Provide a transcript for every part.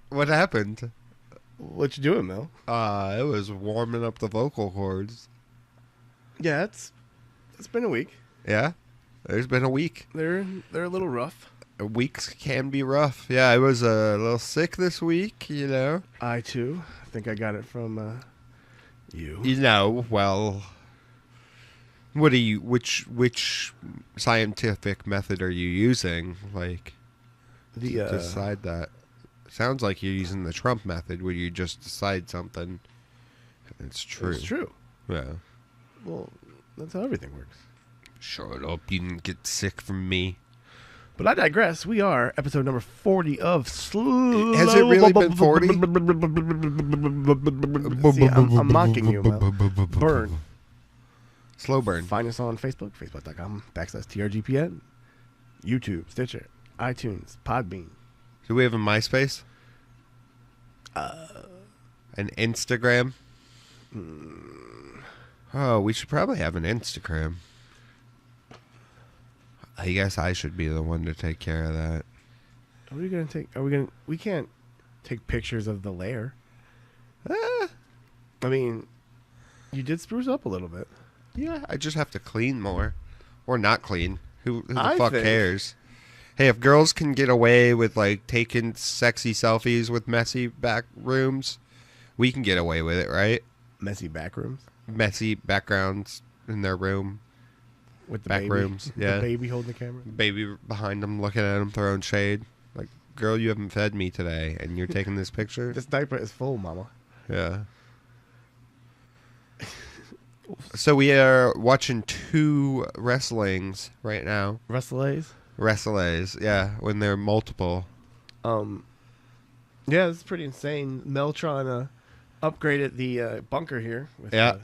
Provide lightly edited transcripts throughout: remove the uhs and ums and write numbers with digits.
What happened? What you doing, Mel? It was warming up the vocal cords. Yeah, it's been a week. Yeah, there's been a week. They're a little rough. Weeks can be rough. Yeah, I was a little sick this week, you know. I too. I think I got it from you. You know, well, what are you? Which scientific method are you using? Like, The to decide that. Sounds like you're using the Trump method, where you just decide something. It's true. It's true. Yeah. Well, that's how everything works. Shut up! You didn't get sick from me. But I digress. We are episode number 40 of Slow. Has it really been 40? See, I'm mocking you, Mel. Burn. Slow burn. Find us on Facebook, facebook.com/TRGPN, YouTube, Stitcher, iTunes, PodBean. Do we have a MySpace? An Instagram? Oh, we should probably have an Instagram. I guess I should be the one to take care of that. Are we gonna take? We can't take pictures of the lair. I mean, you did spruce up a little bit. Yeah, I just have to clean more, or not clean. Who the I fuck think- cares? Hey, if girls can get away with like taking sexy selfies with messy back rooms, we can get away with it, right? Messy back rooms Messy backgrounds in their room, with the back baby. rooms. Yeah, The baby holding the camera. baby behind them, looking at them, throwing shade. Like, girl, you haven't fed me today, and you're taking this picture. This diaper is full, mama. Yeah. So we are watching 2 wrestlings right now. Wrestlays. Wrestles, yeah, when they're multiple. Yeah, this is pretty insane. Meltron upgraded the bunker here with Yeah.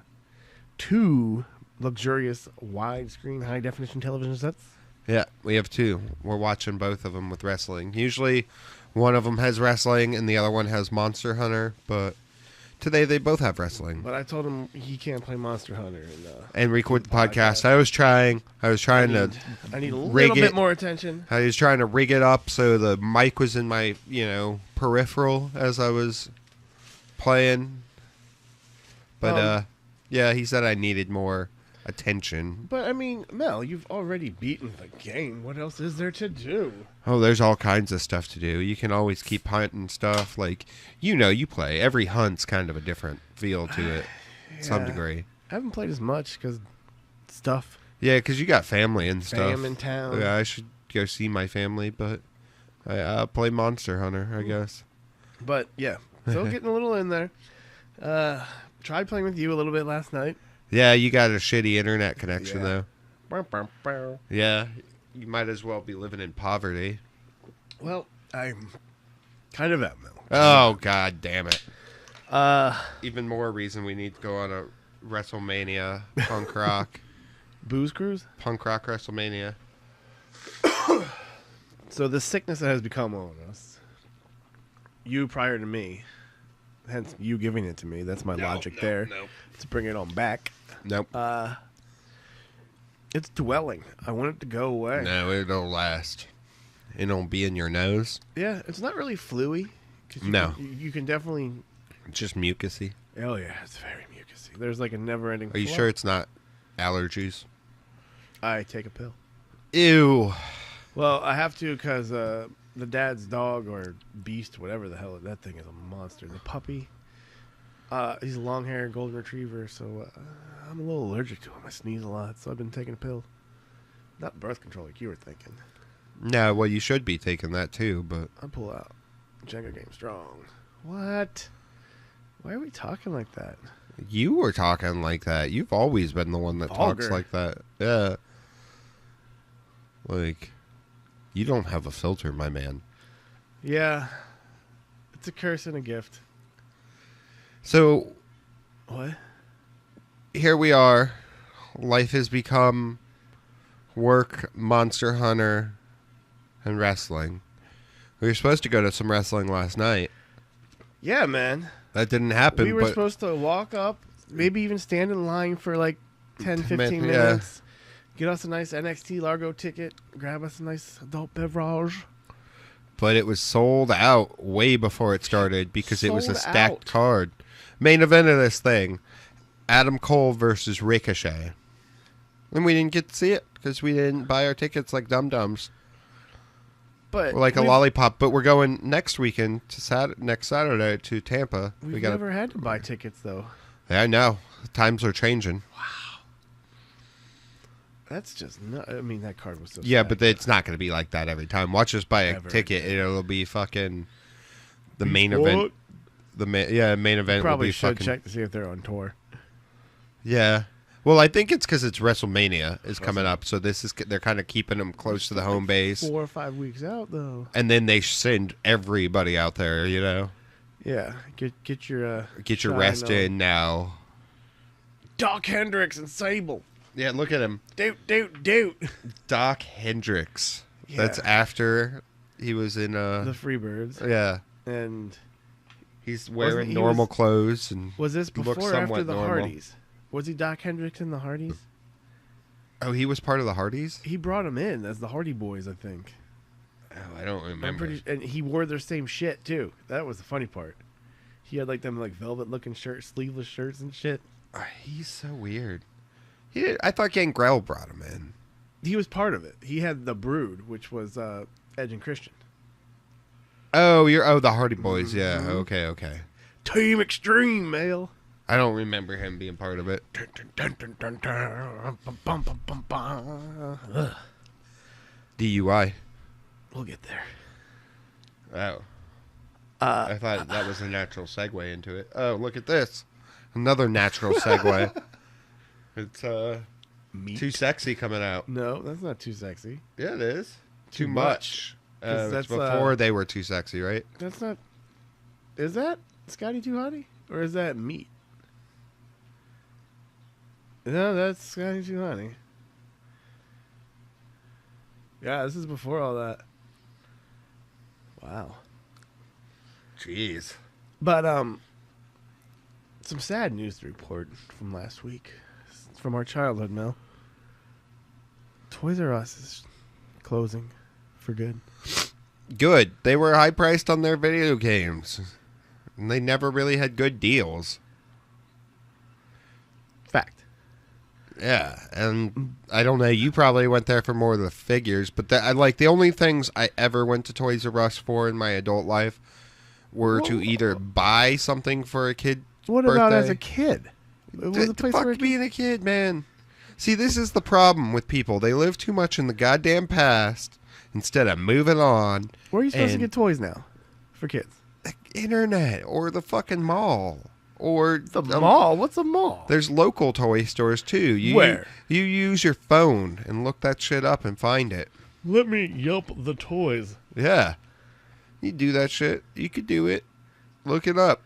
2 luxurious widescreen high definition television sets. Yeah, we have 2. We're watching both of them with wrestling. Usually one of them has wrestling and the other one has Monster Hunter, but today they both have wrestling. But I told him he can't play Monster Hunter And record the podcast. I was trying to I need a rig little it. bit more attention. I was trying to rig it up so the mic was in my, peripheral as I was playing. But yeah, he said I needed more attention. But I mean, Mel, you've already beaten the game. What else is there to do? Oh, there's all kinds of stuff to do. You can always keep hunting stuff. Like, you play. Every hunt's kind of a different feel to it, to some degree. I haven't played as much because stuff. Yeah, because you got family and stuff. Fam in town. Yeah, I should go see my family, but I'll play Monster Hunter, I guess. But yeah, still getting a little in there. Tried playing with you a little bit last night. Yeah, you got a shitty internet connection, though. Well, Yeah, you might as well be living in poverty. I'm kind of at Mel. Oh, god damn it. Even Even more reason we need to go on a WrestleMania punk rock. Booze Cruise. Punk rock WrestleMania. So the sickness that has become on us, you prior to me, hence you giving it to me. That's my logic there. Nope. To bring it on back. Nope. It's dwelling. I want it to go away. No, it don't last. It don't be in your nose. Yeah, it's not really fluey. No. You can definitely... It's just mucusy. Oh, yeah, it's very mucusy. There's like a never-ending Are you flow. sure it's not allergies? I take a pill. Ew. Well, I have to because the dad's dog or beast, whatever the hell, that thing is a monster. The puppy, he's a long-haired golden retriever, so I'm a little allergic to him. I sneeze a lot, so I've been taking a pill. Not birth control like you were thinking. No, well, you should be taking that too, but... I pull out. Jenga game strong. What? Why are we talking like that? You were talking like that. You've always been the one that Vulgar. talks like that. Yeah. Like, you don't have a filter, my man. Yeah. It's a curse and a gift. So, What? here we are. Life has become work, Monster Hunter, and wrestling. We were supposed to go to some wrestling last night. Yeah, man. That didn't happen. We were but supposed to walk up, maybe even stand in line for like 10, 15 yeah. minutes. Get us a nice NXT Largo ticket. Grab us a nice adult beverage. But it was sold out way before it started because it was a Sold stacked out. card. Main event of this thing, Adam Cole versus Ricochet. And we didn't get to see it because we didn't buy our tickets like dum-dums. But We're like a lollipop. But we're going next weekend to next Saturday to Tampa. We've never had to buy tickets, though. Yeah, I know. Times are changing. That's just I mean, that card was so Yeah, stacked. but it's not going to be like that every time. Watch us buy a Ever ticket. again. It'll be fucking the main What? event. Main event Probably will be should fucking... check to see if they're on tour. Yeah. Well, I think it's because it's WrestleMania is coming up, so they're kind of keeping them close to the home base. 4 or 5 weeks out, though. And then they send everybody out there, you know? Yeah, get your Get your shine rest on. in now. Doc Hendricks and Sable. Yeah, look at him. Doot. Doc Hendricks. Yeah. That's after he was in... The Freebirds. yeah. And He's wearing he normal was- clothes. And was this looks before or after somewhat the normal. Hardys? Was he Doc Hendricks in the Hardys? Oh, he was part of the Hardys? He brought him in as the Hardy Boys, I think. Oh, I don't remember. I'm pretty, and he wore their same shit too. That was the funny part. He had like them like velvet looking shirts, sleeveless shirts and shit. He's so weird. I thought Gangrel brought him in. He was part of it. He had the Brood, which was Edge and Christian. Oh, the Hardy Boys. Yeah. Okay. Team Extreme, Male. I don't remember him being part of it. Ugh. DUI. We'll get there. Oh. I thought that was a natural segue into it. Oh, look at this. Another natural segue. It's Meat? Too Sexy coming out. No, that's not Too Sexy. Yeah, it is. Too Too Much. much. 'Cause It's that's, before they were Too Sexy, right? That's not. Is that Scotty Too Hottie? Or is that Meat? No, that's Scotty Too Hottie. Yeah, this is before all that. Wow. Jeez. But some sad news to report from last week, from our childhood, Mel. Toys R Us is closing for good. Good. They were high priced on their video games. And they never really had good deals. Fact. Yeah, and I don't know. You probably went there for more of the figures, but the only things I ever went to Toys R Us for in my adult life were to either buy something for a kid. What about as a kid? It was a place fuck where being a kid, man. See, this is the problem with people. They live too much in the goddamn past instead of moving on. Where are you supposed to get toys now for kids? The internet or the fucking mall. Or The mall? What's a mall? There's local toy stores too. Where? You use your phone and look that shit up and find it. Let me Yelp the toys. Yeah. You do that shit. You could do it. Look it up.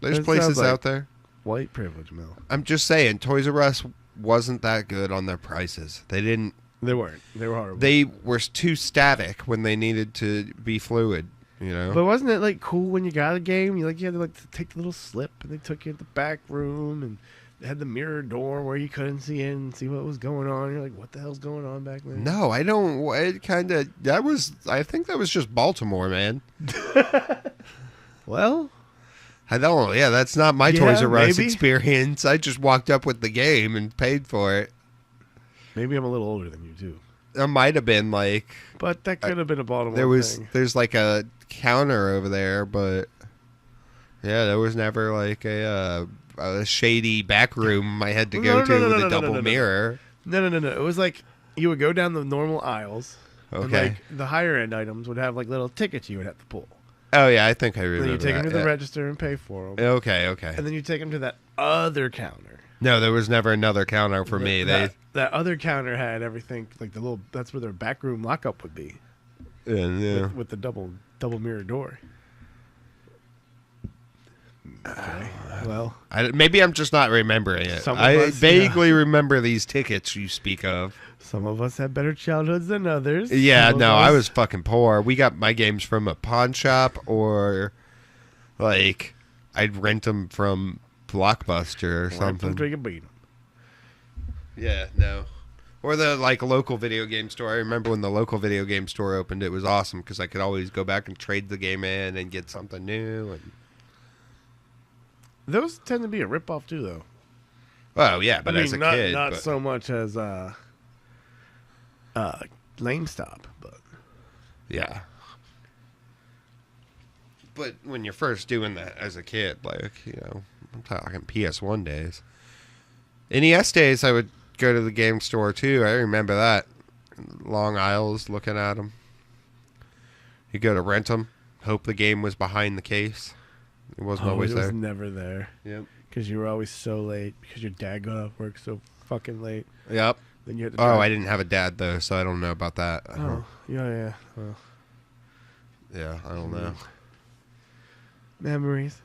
There's That places sounds like out there. White privilege, Mel. I'm just saying, Toys R Us wasn't that good on their prices. They didn't. They weren't. They were horrible. They were too static when they needed to be fluid. You know. But wasn't it like cool when you got a game? You had to like take the little slip, and they took you to the back room, and they had the mirror door where you couldn't see in and see what was going on. You're like, what the hell's going on back then? No, I don't. It kind of. I think that was just Baltimore, man. Well, I don't. Yeah, that's not my Yeah, Toys R Us maybe. experience. I just walked up with the game and paid for it. maybe I'm a little older than you too, It might have been like but that could have been a Baltimore thing. there's like a counter over there, but yeah, there was never like a shady back room I had to go to with a double mirror. No. It was like you would go down the normal aisles. And Okay. like the higher end items would have like little tickets you would have to pull. Oh yeah, I think I And remember. then you take that, them to the yeah. register and pay for them. Okay. And then you take them to that other counter. No, there was never another counter for me. That other counter had everything like the little. That's where their back room lockup would be Yeah. with the double mirror door. Okay. Well, Maybe I'm just not remembering it. Some of I us, vaguely remember these tickets you speak of. Some of us had better childhoods than others. Yeah, Some of no, I us- was fucking poor. We got my games from a pawn shop, or like I'd rent them from Blockbuster or something. Drink and beat 'em. Yeah, no. Or the like local video game store. I remember when the local video game store opened, it was awesome because I could always go back and trade the game in and get something new. And Those tend to be a ripoff too, though. oh yeah, but as a not, kid, not but, so much as Lane Stop, but yeah. But when you're first doing that as a kid, like I'm talking PS1 days, NES days, I would go to the game store too. I remember that. Long aisles, looking at them. You go to rent them, hope the game was behind the case. It wasn't always it was there. never there. Yep. Because you were always so late. Because your dad got off work so fucking late. Yep. Then you had to. Oh, drive- I didn't have a dad though, so I don't know about that. Oh, yeah. Well, Yeah, I don't know. memories.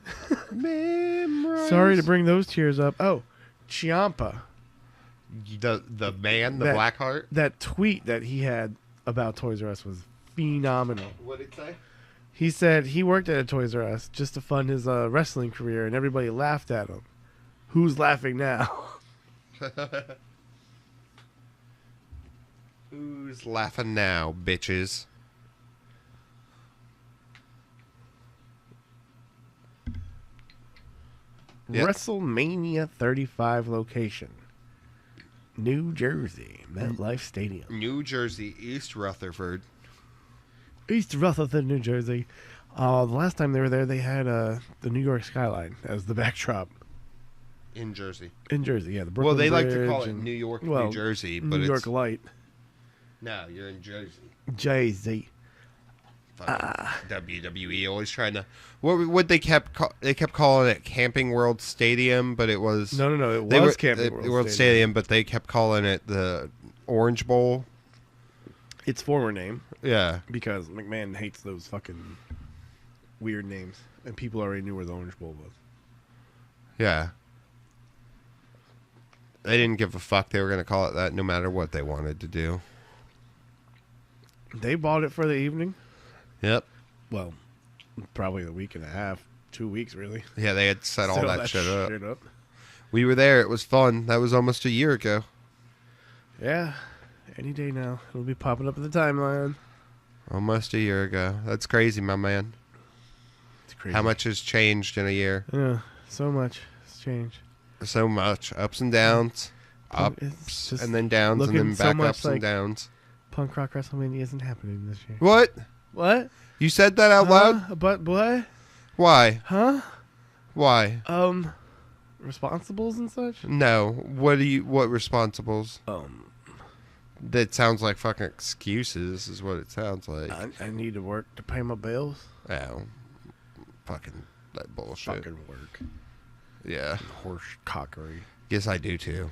Memories. Sorry to bring those tears up. Oh, Chiampa. The man, the That- black heart. That tweet that he had about Toys R Us was phenomenal. What did it say? He said he worked at a Toys R Us just to fund his wrestling career, and everybody laughed at him. Who's laughing now? Who's laughing now, bitches? Yep. WrestleMania 35 location. New Jersey, MetLife Stadium. New Jersey, East Rutherford. East Rutherford, New Jersey. The last time they were there, they had the New York skyline as the backdrop. In Jersey. In Jersey, yeah. The Well, Brooklyn they like to Bridge call it and- New York, well, New Jersey, but New York it's Light. no, you're in Jersey. Jay-Z. WWE always trying to. What they kept calling it Camping World Stadium, but it was No. It they was were- Camping the World Stadium, but they kept calling it the Orange Bowl. Its former name, Yeah, because McMahon hates those fucking weird names, and people already knew where the Orange Bowl was. yeah. They didn't give a fuck. They were going to call it that no matter what they wanted to do. They bought it for the evening. Yep. Well, probably a week and a half, 2 weeks, really. Yeah, they had set all Set that shit up. up. We were there. It was fun. That was almost a year ago. Yeah, any day now. It'll be popping up in the timeline. Almost a year ago. That's crazy, my man. It's crazy. How much has changed in a year? Yeah, so much has changed. So much. Ups and downs. It's Ups just and then downs and looking then so back much ups and like- downs. Punk Rock WrestleMania isn't happening this year. What? What? You said that out loud? But what? Why? Huh? Why? Responsibles and such? No. What responsibles? That sounds like fucking excuses is what it sounds like. I need to work to pay my bills. Oh. Fucking that bullshit. Fucking work. Yeah. Horse cockery. Guess I do too.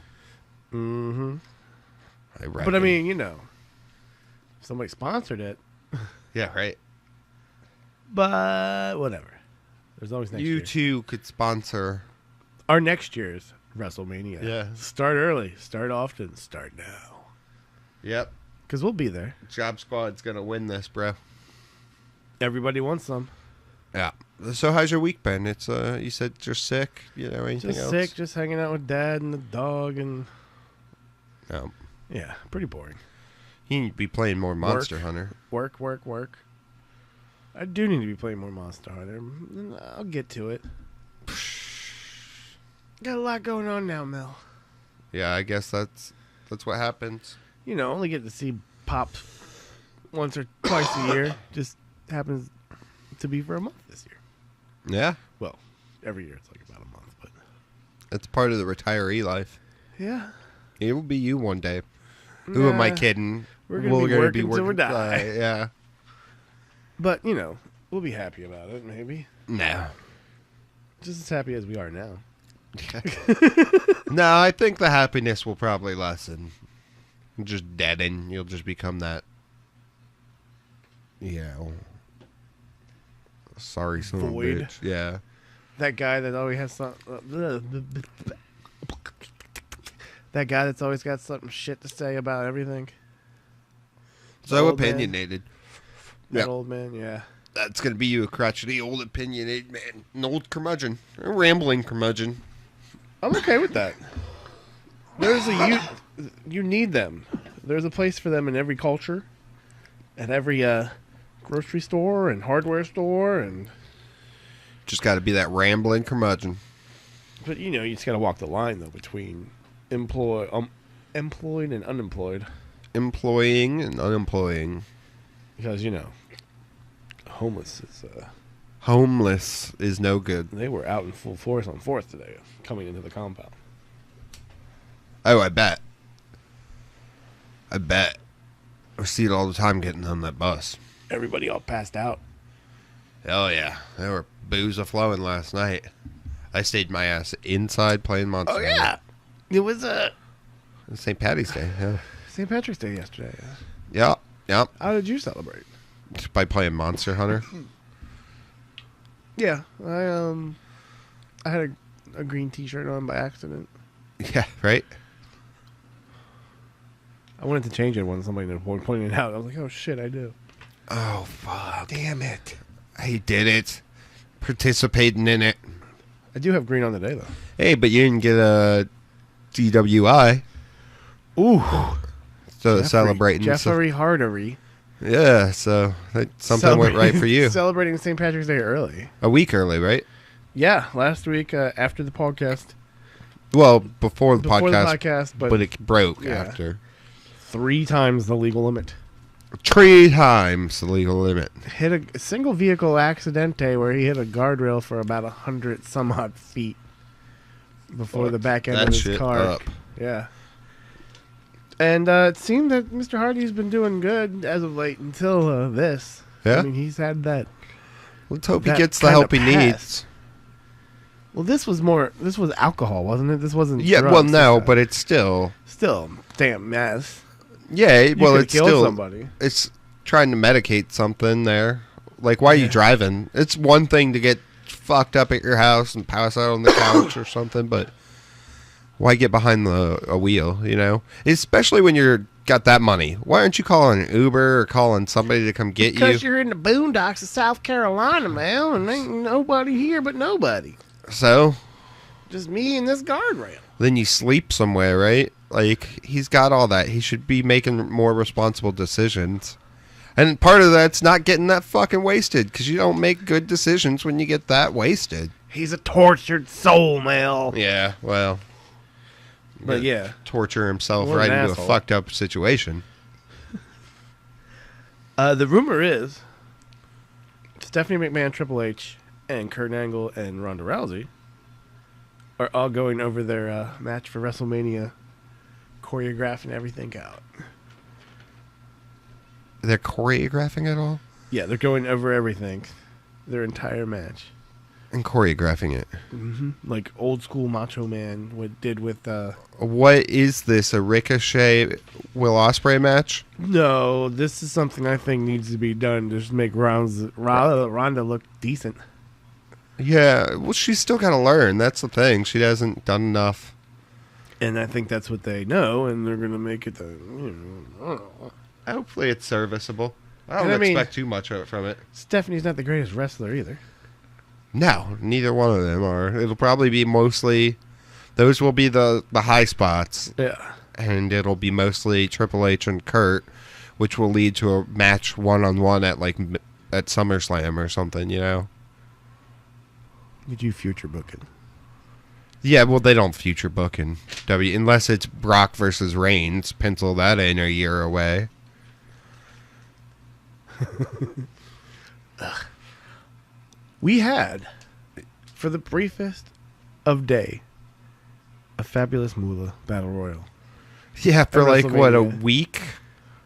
Mm-hmm. I But I reckon. mean, if somebody sponsored it. Yeah, right. But whatever. There's always next You year. too could sponsor. Our next year's WrestleMania. Yeah. Start early. Start often. Start now. Yep. Because we'll be there. Job Squad's gonna win this, bro. Everybody wants some. Yeah. So how's your week been? It's you said you're sick. Anything Just else? sick. Just hanging out with Dad and the dog. And No. yeah, pretty boring. You need to be playing more Monster Hunter. Work. I do need to be playing more Monster Hunter. I'll get to it. Got a lot going on now, Mel. Yeah, I guess that's what happens. Only get to see Pops once or twice a year. Just happens to be for a month this year. Yeah. Well, every year it's like about a month, but It's part of the retiree life. yeah. It will be you one day. Who am I Nah, kidding? We're gonna be working till we die. Yeah. But we'll be happy about it. Maybe No. just as happy as we are now. No, I think the happiness will probably lessen. Just deaden. You'll just become that. Sorry, son of a Void. bitch. Yeah. That guy that always has some. That guy that's always got something shit to say about everything. So Old man. opinionated. That Yeah. old man, yeah. That's going to be you, a crotchety old opinionated man. An old curmudgeon. A rambling curmudgeon. I'm okay with that. You need them. There's a place for them in every culture, at every grocery store and hardware store, and Just got to be that rambling curmudgeon. but you just got to walk the line though between employed and unemployed, Employing and unemploying. because homeless is Homeless is no good. they were out in full force on 4th today, coming into the compound. Oh, I bet. I see it all the time getting on that bus. Everybody all passed out. Hell yeah. There were booze a-flowing last night. I stayed my ass inside playing Monster Oh yeah, it was St. Patty's Day, yeah. St. Patrick's Day yesterday. Yeah. How did you celebrate? Just by playing Monster Hunter. Yeah, I had a green T-shirt on by accident. Yeah, right? I wanted to change it when somebody pointed it out. I was like, oh shit, I do. Oh, fuck. Damn it. I did it. Participating in it. I do have green on today though. Hey, but you didn't get a DWI. Ooh, So celebrating. Jeffrey Hardery. Yeah, so something went right for you. Celebrating St. Patrick's Day early. A week early, right? Yeah, last week after the podcast. Well, before the Before podcast, the podcast, but it broke yeah. after. 3 times the legal limit. 3 times the legal limit. Hit a single vehicle accidente where he hit a guardrail for about 100 some odd feet before the back end That of his shit car. up. Yeah. And it seemed that Mr. Hardy's been doing good as of late until this. Yeah? I mean, he's had that. Let's hope he that gets the kinda help he past. needs. Well, this was alcohol, wasn't it? This wasn't Yeah, drugs well, this no, time. but it's still. Still, damn mess. Yeah, You well, could've it's killed still. somebody. It's trying to medicate something there. Like, why are you Yeah. driving? It's one thing to get fucked up at your house and pass out on the couch or something, but why get behind a wheel, Especially when you're got that money. Why aren't you calling an Uber or calling somebody to come get Because you? you're in the boondocks of South Carolina, man, and ain't nobody here but nobody. So, Just me and this guardrail. then you sleep somewhere, right? Like, he's got all that. He should be making more responsible decisions. And part of that's not getting that fucking wasted, because you don't make good decisions when you get that wasted. He's a tortured soul, Mel. Yeah, well. But yeah. Torture himself What right an into asshole. a fucked up situation. The rumor is Stephanie McMahon, Triple H, and Kurt Angle and Ronda Rousey are all going over their match for WrestleMania, choreographing everything out. They're choreographing it all? Yeah, they're going over everything, their entire match. And choreographing it. Like old school Macho Man did with... What is this, a Ricochet Will Ospreay match? No, this is something I think needs to be done to just make Ronda look decent. Yeah, well, she's still got to learn. That's the thing. She hasn't done enough. And I think that's what they know, and they're going to make it Hopefully it's serviceable. I don't And I mean- expect too much from it. Stephanie not the greatest wrestler either. No, neither one of them are. It'll probably be mostly... Those will be the high spots. Yeah. And it'll be mostly Triple H and Kurt, which will lead to a match one-on-one at SummerSlam or something, Did you future booking? Yeah, well, they don't future book in W unless it's Brock versus Reigns. Pencil that in a year away. We had, for the briefest of day, a fabulous Moolah Battle Royal. Yeah, for At a WrestleMania. week?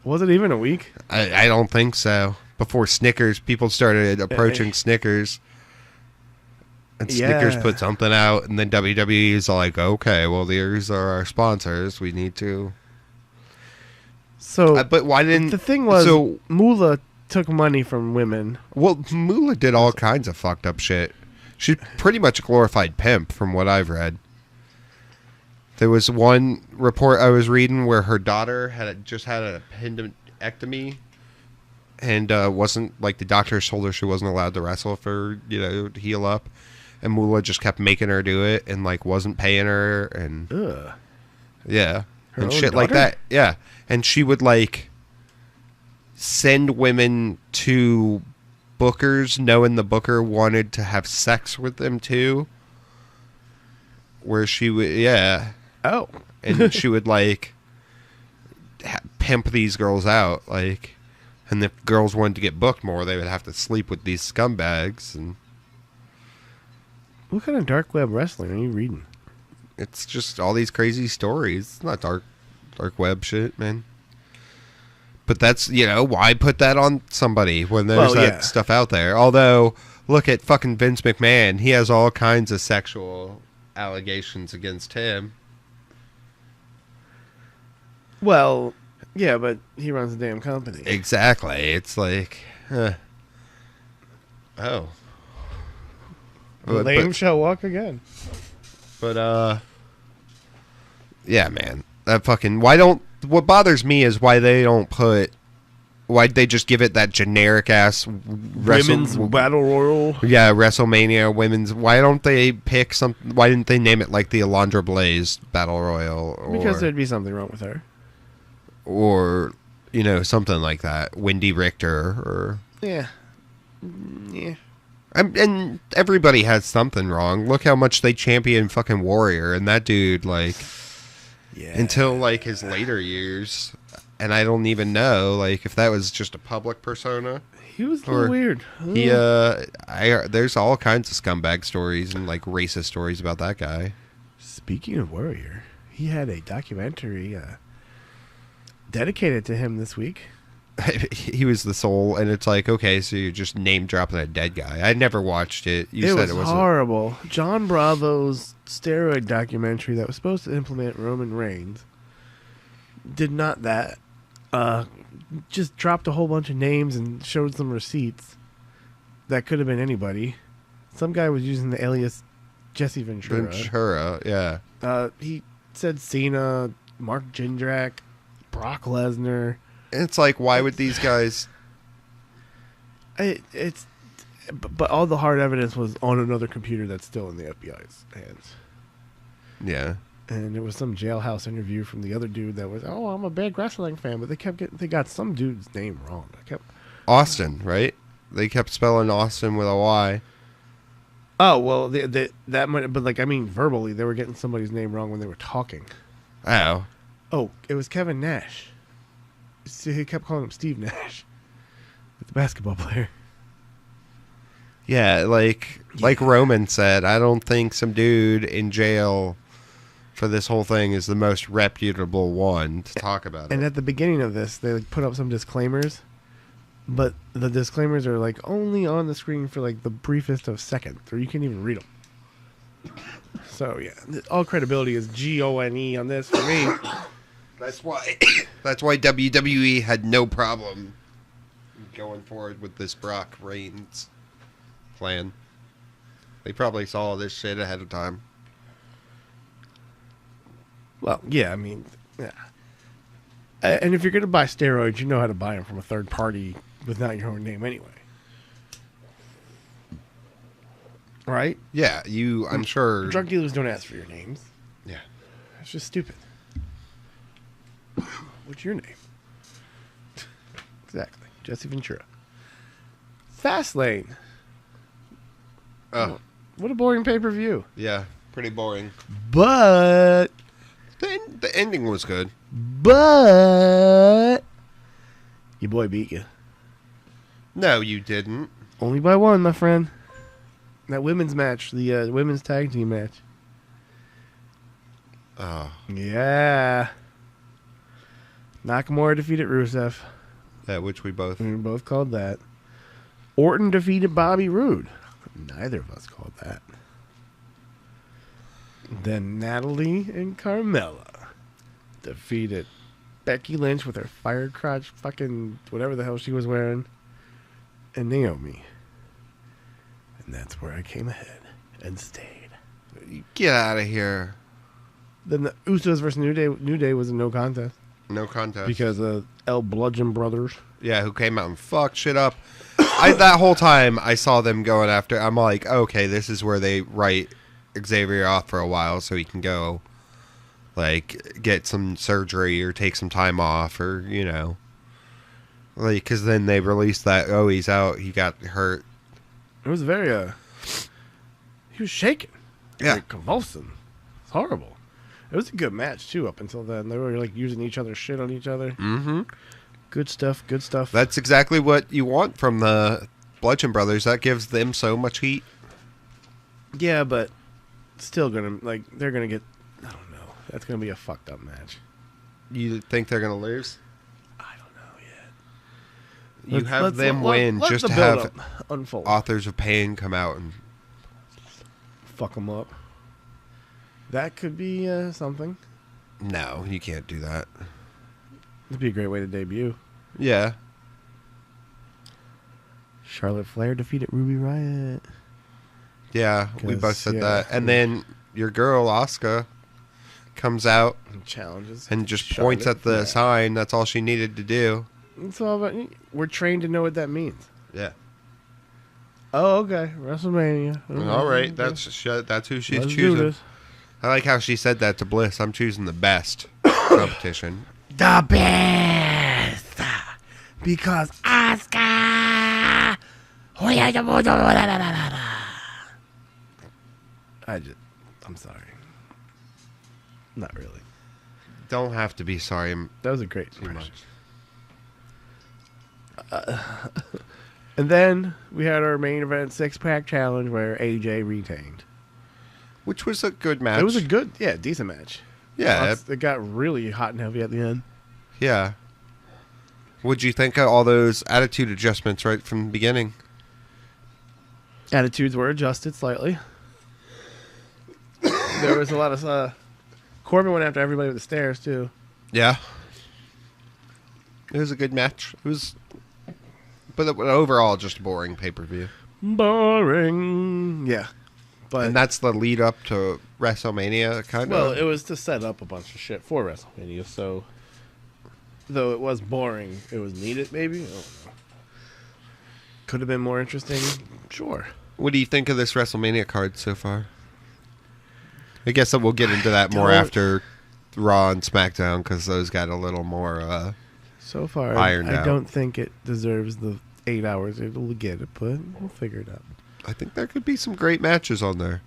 Was it even a week? I don't think so. Before Snickers, people started approaching Snickers. And Snickers Yeah. put something out, and then WWE is like, okay, well, these are our sponsors. We need to... So but why didn't... the thing was, So, Moolah took money from women. well, Moolah did all kinds of fucked up shit. She's pretty much a glorified pimp, from what I've read. There was one report I was reading where her daughter just had a appendectomy, and wasn't like the doctors told her she wasn't allowed to wrestle for to heal up, and Moolah just kept making her do it and like wasn't paying her and yeah Her and own shit like daughter? that and she would like send women to bookers knowing the booker wanted to have sex with them too, where she would Oh. and she would like pimp these girls out, like, and if girls wanted to get booked more, they would have to sleep with these scumbags. And What kind of dark web wrestling are you reading? it's just all these crazy stories. It's not dark web shit, man. But that's why put that on somebody when there's that stuff out there. Although look at fucking Vince McMahon, he has all kinds of sexual allegations against him. Well, yeah, but he runs a damn company. Exactly. It's like, oh. The lame shall walk again. But, yeah, man. That fucking, what bothers me is why'd they just give it that generic ass Women's Battle Royal. Yeah, WrestleMania women's. Why don't they pick why didn't they name it like the Alundra Blaze Battle Royal? Because there'd be something wrong with her. Or, something like that. Wendy Richter or. Yeah. And everybody has something wrong. Look how much they champion fucking Warrior, and that dude, like, until like his later years, and I don't even know, like, if that was just a public persona. He was a little weird. He, there's all kinds of scumbag stories and like racist stories about that guy. Speaking of Warrior, he had a documentary dedicated to him this week. He was the soul, and it's like, okay, so you're just name dropping a dead guy. I never watched it. You said it was horrible. John Bravo's steroid documentary that was supposed to implement Roman Reigns did not that. Just dropped a whole bunch of names and showed some receipts that could have been anybody. Some guy was using the alias Jesse Ventura. Yeah. He said Cena, Mark Jindrak, Brock Lesnar. It's like, why would these guys? But all the hard evidence was on another computer that's still in the FBI's hands. Yeah. And it was some jailhouse interview from the other dude that was, I'm a big wrestling fan, but they got some dude's name wrong. Austin, right? They kept spelling Austin with a Y. Oh well, that might, but like, I mean, verbally, they were getting somebody's name wrong when they were talking. Oh. Oh, it was Kevin Nash. So he kept calling him Steve Nash, the basketball player. Yeah, like Roman said, I don't think some dude in jail for this whole thing is the most reputable one to talk about it. And at the beginning of this, they put up some disclaimers, but the disclaimers are like only on the screen for like the briefest of seconds, or you can't even read them. So yeah, all credibility is GONE on this for me. That's why WWE had no problem going forward with this Brock Reigns plan. They probably saw this shit ahead of time. Well, yeah, I mean, yeah. And if you're going to buy steroids, you know how to buy them from a third party with not your own name anyway. Right? Yeah, I'm sure. Drug dealers don't ask for your names. Yeah. It's just stupid. What's your name? Exactly. Jesse Ventura. Fastlane. Oh. What a boring pay-per-view. Yeah, pretty boring. But The ending was good. But your boy beat you. No, you didn't. Only by one, my friend. That women's match, the women's tag team match. Oh. Yeah. Nakamura defeated Rusev. Yeah, which we both called that. Orton defeated Bobby Roode. Neither of us called that. Then Natalie and Carmella defeated Becky Lynch with her fire crotch fucking whatever the hell she was wearing, and Naomi. And that's where I came ahead and stayed. Get out of here. Then the Usos versus New Day. New Day was a no contest No contest. because of El Bludgeon Brothers. Yeah, who came out and fucked shit up. That whole time I saw them going after. I'm like, okay, this is where they write Xavier off for a while so he can go, like, get some surgery or take some time off or, you know. Like, because then they released that, oh, he's out, he got hurt. It was very, he was shaking. Yeah. Like, convulsing. It's horrible. It was a good match, too, up until then. They were, like, using each other's shit on each other. Mm-hmm. Good stuff, good stuff. That's exactly what you want from the Bludgeon Brothers. That gives them so much heat. Yeah, but still gonna, like, they're gonna get, I don't know. That's gonna be a fucked up match. You think they're going to lose? I don't know yet. You have them win let just the to have build-up unfold. Authors of Pain come out and... Fuck them up. That could be something. No, you can't do that. It'd be a great way to debut. Yeah. Charlotte Flair defeated Ruby Riott. Yeah, we both said yeah. that. And then your girl, Asuka, comes out Challenges. and just Charlotte. points at the Yeah. sign. That's all she needed to do. It's all about, we're trained to know what that means. Yeah. Oh, okay. WrestleMania. All right, Okay. that's who she's Let's do choosing. this. I like how she said that to Bliss. I'm choosing the best competition. The best. Because Asuka. I'm sorry. Not really. Don't have to be sorry. That was a great Too much. And then we had our main event six-pack challenge where AJ retained. Which was a good match. It was a good, decent match. Yeah. It got really hot and heavy at the end. Yeah. What'd you think of all those attitude adjustments right from the beginning? Attitudes were adjusted slightly. There was a lot of... Corbin went after everybody with the stairs, too. Yeah. It was a good match. It was... But overall, just a boring pay-per-view. Boring. Yeah. But And that's the lead up to WrestleMania, kind of. well, it was to set up a bunch of shit for WrestleMania, so... Though it was boring, it was needed, maybe? I don't know. Could have been more interesting? Sure. What do you think of this WrestleMania card so far? I guess that we'll get into that more don't- after Raw and SmackDown, because those got a little more... So far, Ironed I out. don't think it deserves the 8 hours it'll get it, but we'll figure it out. I think there could be some great matches on there.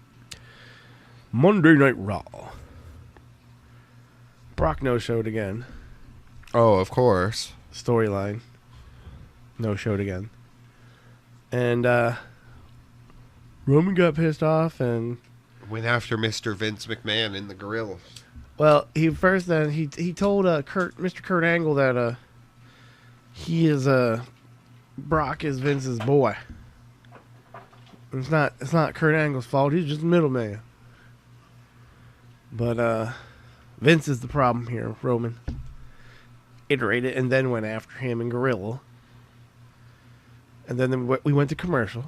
Monday Night Raw. Brock no-showed again. Oh, of course. Storyline. No-showed again. And Roman got pissed off and... Went after Mr. Vince McMahon in the gorilla. Well, he told Mr. Kurt Angle that he is Brock is Vince's boy. It's not Kurt Angle's fault. He's just a middleman. But Vince is the problem here. Roman iterated and then went after him in Gorilla. And then we went to commercial.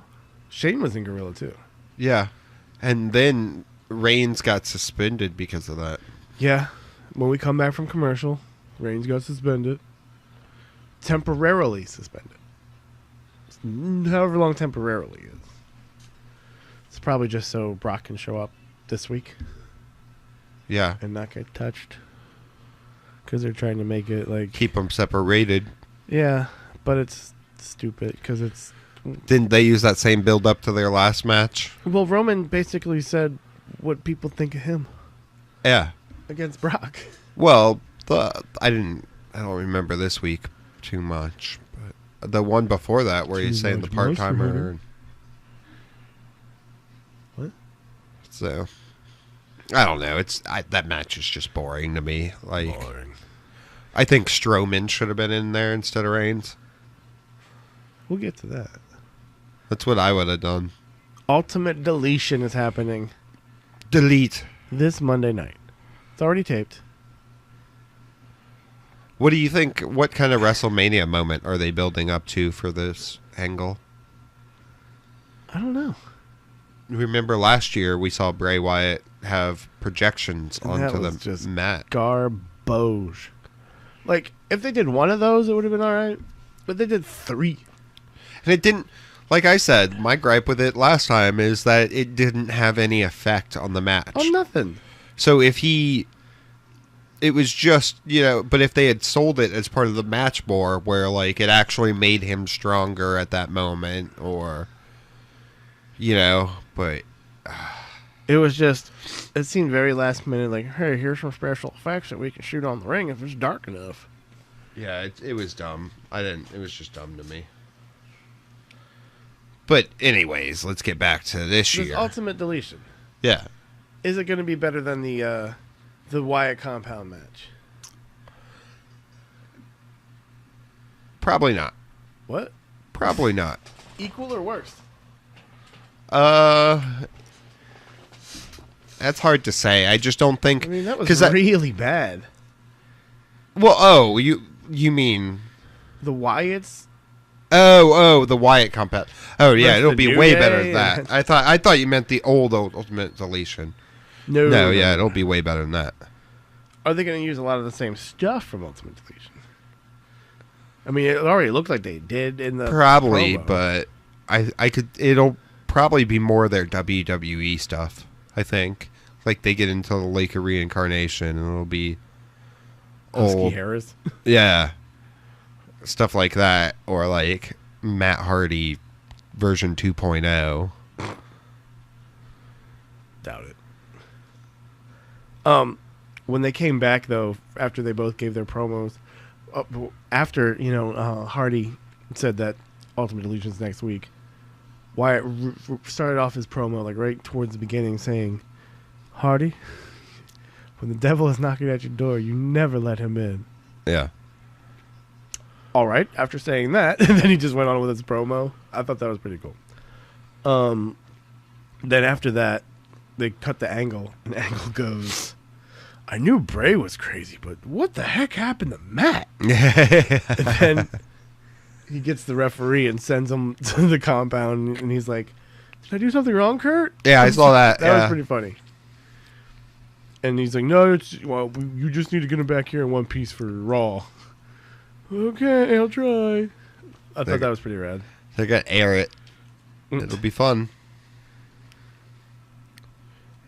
Shane was in Gorilla too. Yeah. And then Reigns got suspended because of that. Yeah. When we come back from commercial, Reigns got suspended. Temporarily suspended. However long temporarily is. It's probably just so Brock can show up this week Yeah. and not get touched. Because they're trying to make it like... Keep them separated. Yeah, but it's stupid because it's... Didn't they use that same build up to their last match? Well, Roman basically said what people think of him Yeah. against Brock. Well, I don't remember this week too much, but the one before that where he's saying the part timer. What? So I don't know. That match is just boring to me. Like, Boring. I think Strowman should have been in there instead of Reigns. We'll get to that. That's what I would have done. Ultimate Deletion is happening Delete. this Monday night. It's already taped. What do you think? What kind of WrestleMania moment are they building up to for this angle? I don't know. remember last year we saw Bray Wyatt have projections And onto that was the just mat. Garbage. Like, if they did one of those, it would have been all right. But they did 3. And it didn't, like I said, my gripe with it last time is that it didn't have any effect on the match. Oh, nothing. So it was just, but if they had sold it as part of the match more, where, like, it actually made him stronger at that moment, or, but... It was just, it seemed very last minute, like, hey, here's some special effects that we can shoot on the ring if it's dark enough. Yeah, it was dumb. It was just dumb to me. But anyways, let's get back to this year. Ultimate Deletion. Yeah. Is it going to be better than the Wyatt Compound match? Probably not. What? Probably not. Equal or worse? That's hard to say. I just don't think... I mean, that was really bad. Well, you mean... The Wyatts? Oh, the Wyatt Compound. Oh, yeah, it'll be way better than and... that. I thought you meant the old Ultimate Deletion. No, yeah, it'll be way better than that. Are they going to use a lot of the same stuff from Ultimate Deletion? I mean, it already looked like they did in the Probably, promo. but it'll probably be more of their WWE stuff, I think. Like, they get into the Lake of Reincarnation, and it'll be Husky Harris? Yeah. Stuff like that, or like Matt Hardy version 2.0. Doubt it. When they came back, though, after they both gave their promos, after, Hardy said that Ultimate Deletion's next week, Wyatt started off his promo, like, right towards the beginning, saying, Hardy, when the devil is knocking at your door, you never let him in. Yeah. All right, after saying that, and then he just went on with his promo. I thought that was pretty cool. Then after that, they cut the Angle, and Angle goes, I knew Bray was crazy, but what the heck happened to Matt? And then he gets the referee and sends him to the compound, and he's like, did I do something wrong, Kurt? Yeah, I saw that. That was pretty funny. And he's like, no, you just need to get him back here in one piece for Raw. Okay, I'll try. I thought that was pretty rad. They're going to air it. It'll be fun.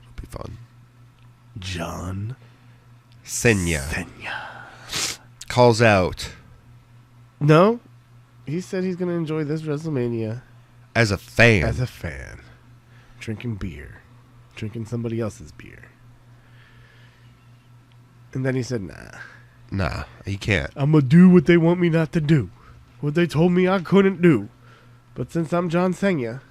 It'll be fun. John Cena calls out. No, he said he's going to enjoy this WrestleMania As a fan. as a fan. Drinking beer. Drinking somebody else's beer. And then he said, Nah, he can't. I'm going to do what they want me not to do. What they told me I couldn't do. But since I'm John Cena,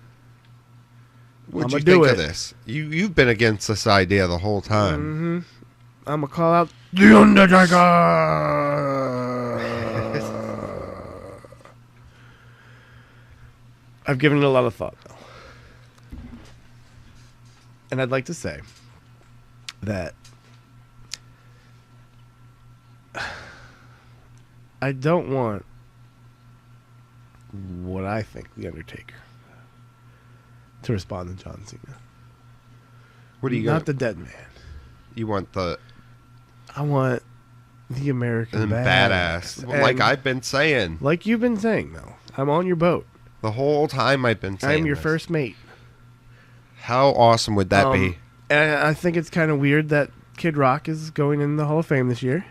What'd I'ma you do think it. of this? You've been against this idea the whole time. Mm-hmm. I'm going to call out The Undertaker. I've given it a lot of thought, though. And I'd like to say that I don't want what I think The Undertaker to respond to John Cena. What do you Not got? the dead man. You want the I want the American badass. And Like I've been saying. like you've been saying, though. I'm on your boat. The whole time I've been saying I'm your this. first mate. How awesome would that be? And I think it's kind of weird that Kid Rock is going in the Hall of Fame this year.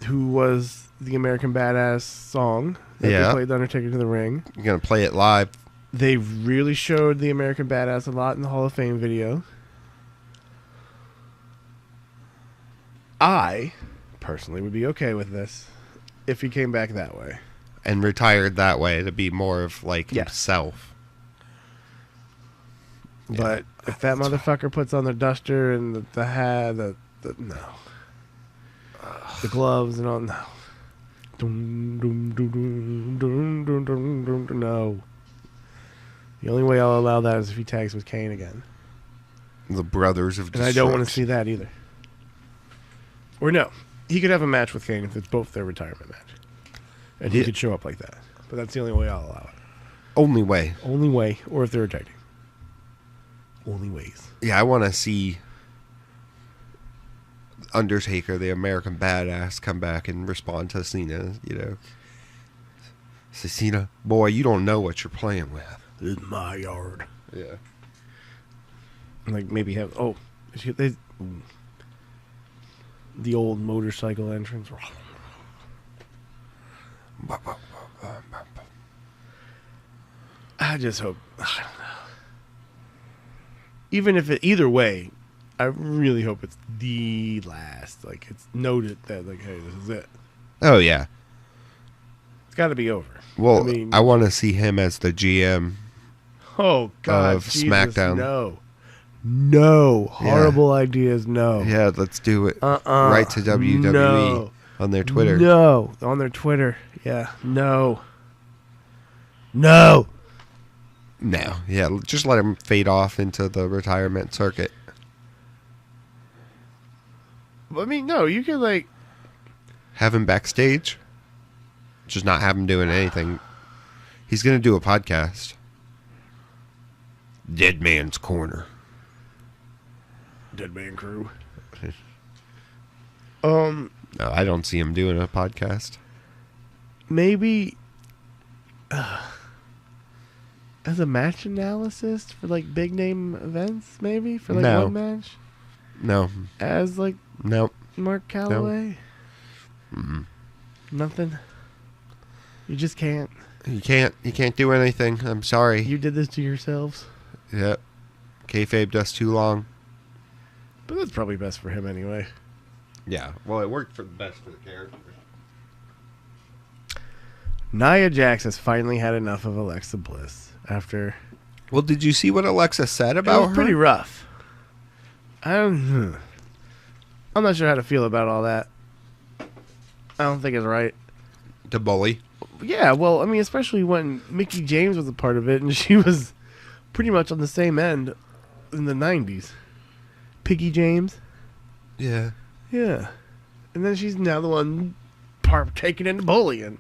Who was the American Badass song that they played The Undertaker to the ring. You're going to play it live. They really showed the American Badass a lot in the Hall of Fame video. I, personally, would be okay with this if he came back that way. And retired that way to be more of like Yeah. himself. But if that motherfucker puts on the duster and the hat, no. The gloves and all, no. No. The only way I'll allow that is if he tags with Kane again. The Brothers of And Destruction. I don't want to see that either. Or no. He could have a match with Kane if it's both their retirement match. And he could show up like that. But that's the only way I'll allow it. Only way. Only way, or if they're a tag team. only ways. Yeah, I want to see Undertaker, the American Badass, come back and respond to Cena, you know. Say, Cena, boy, you don't know what you're playing with. This is my yard. Yeah. Like maybe have the old motorcycle entrance. I just hope. I don't know. Even if either way, I really hope it's the last. Like it's noted that like, hey, this is it. Oh yeah. It's got to be over. Well, I want to see him as the GM. Oh God, of Jesus, SmackDown. No, horrible ideas. No. Yeah, let's do it. Right to WWE on their Twitter. No, on their Twitter. Yeah, no. No. Yeah, just let him fade off into the retirement circuit. I mean, no, you could like have him backstage. Just not have him doing anything. He's gonna do a podcast. Dead Man's Corner. Dead Man Crew. No, I don't see him doing a podcast. Maybe as a match analysis for like big name events, maybe for like one match. No. As like Mark Calloway. No. Nothing. You just can't. You can't do anything. I'm sorry. You did this to yourselves. Yep. Kayfabe us too long. But that's probably best for him anyway. Yeah. Well, it worked for the best for the character. Nia Jax has finally had enough of Alexa Bliss after. Well, did you see what Alexa said about her? It was pretty rough. I'm not sure how to feel about all that. I don't think it's right. To bully? Yeah, well, I mean, especially when Mickie James was a part of it, and she was pretty much on the same end in the 90s. Piggy James. Yeah. Yeah. And then she's now the one partaking in the bullying.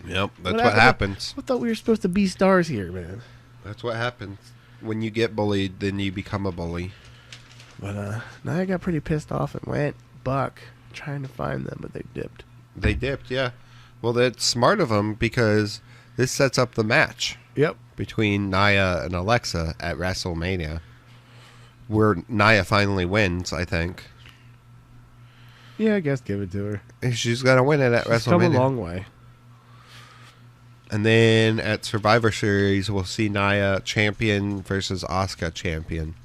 Yep, that's what happens. I thought we were supposed to be stars here, man. That's what happens. When you get bullied, then you become a bully. But Nia got pretty pissed off and went buck trying to find them, but they dipped. They dipped, yeah. Well, that's smart of them because this sets up the match. Yep. Between Nia and Alexa at WrestleMania, where Nia finally wins, I think. Yeah, I guess give it to her. She's got to win it at WrestleMania. She's come a long way. And then at Survivor Series, we'll see Nia champion versus Asuka champion.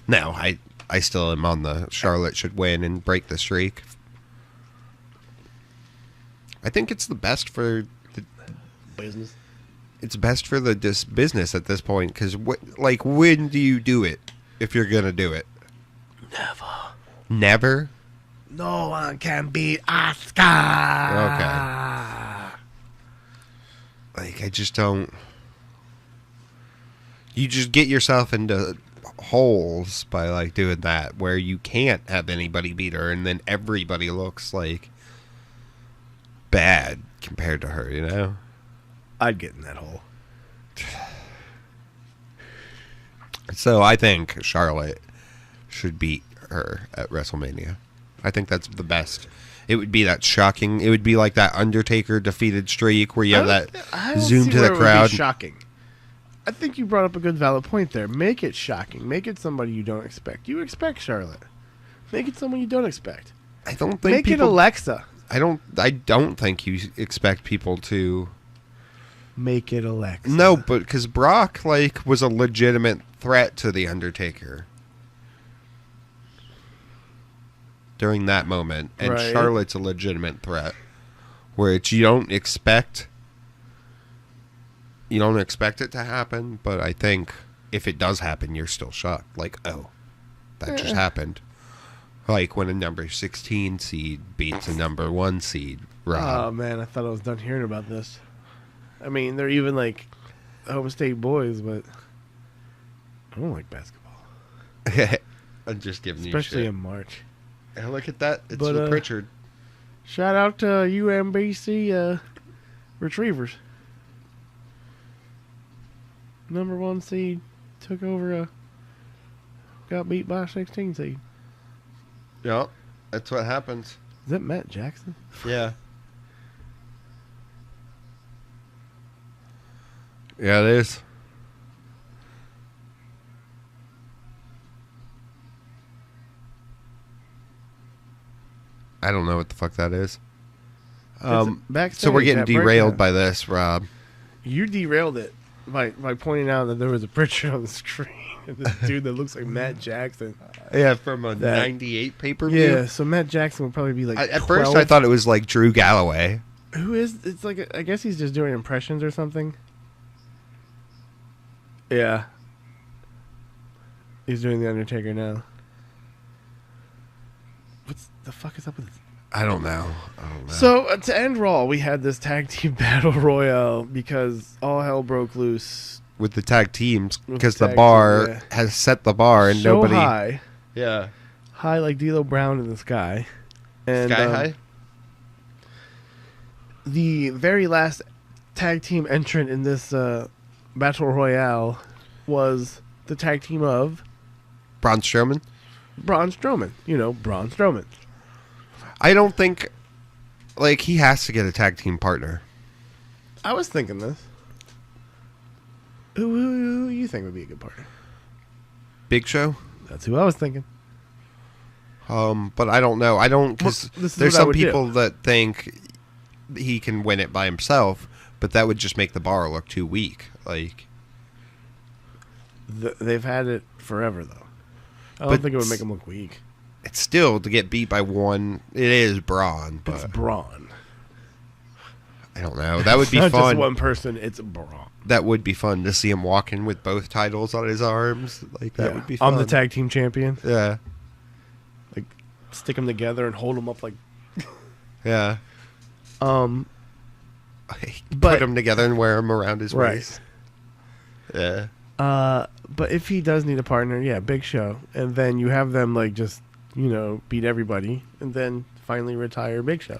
No, I still am on the Charlotte should win and break the streak. I think it's the best for the business. It's best for the business at this point because, when do you do it if you're gonna do it? Never. No one can beat Asuka. Okay. I just don't. You just get yourself into holes by doing that where you can't have anybody beat her, and then everybody looks bad compared to her, you know? I'd get in that hole. So I think Charlotte should beat her at WrestleMania. I think that's the best. It would be that shocking. It would be like that Undertaker defeated streak where you have that zoom to the crowd. Shocking. I think you brought up a good valid point there. Make it shocking. Make it somebody you don't expect. You expect Charlotte. Make it someone you don't expect. I don't think Make it Alexa. I don't think you expect people to make it Alexa. No, but because Brock was a legitimate threat to the Undertaker during that moment, and right. Charlotte's a legitimate threat, where you don't expect it to happen, but I think if it does happen, you're still shocked. That just happened. When a number 16 seed beats a number 1 seed. Rob. Oh, man, I thought I was done hearing about this. I mean, they're even home state boys, but I don't like basketball. I'm just giving Especially you shit. In March. And look at that. It's with Pritchard. Shout out to UMBC Retrievers. Number 1 seed. took over got beat by a 16 seed. Yep, that's what happens. Is that Matt Jackson? Yeah. Yeah, it is. I don't know what the fuck that is. So we're getting derailed by this, Rob. You derailed it by pointing out that there was a picture on the screen of this dude that looks like Matt Jackson. Yeah, from a 98 pay-per-view. Yeah, so Matt Jackson would probably be like At first I thought it was like Drew Galloway. Who is... It's like... I guess he's just doing impressions or something. Yeah. He's doing The Undertaker now. What the fuck is up with this? I don't know. So, to end Raw, we had this tag team battle royale because all hell broke loose. With the tag teams, because the bar has set the bar and so nobody... high. Yeah. High like D'Lo Brown in the sky. And, sky high? The very last tag team entrant in this battle royale was the tag team of... Braun Strowman? Braun Strowman. You know, Braun Strowman. I don't think... Like, he has to get a tag team partner. I was thinking this. Who you think would be a good partner? Big Show? That's who I was thinking. But I don't know. I don't... Because there's some people that think he can win it by himself, but that would just make the bar look too weak. Like... They've had it forever, though. I don't think it would make them look weak. It's still to get beat by one. It is Braun, but it's Braun. I don't know. That would be not fun. Just one person. It's Braun. That would be fun to see him walking with both titles on his arms. Like that would be fun. I'm the tag team champion. Yeah. Like stick them together and hold them up like. Yeah. But put them together and wear them around his waist. Yeah. But if he does need a partner, yeah, Big Show, and then you have them like just beat everybody, and then finally retire Big Show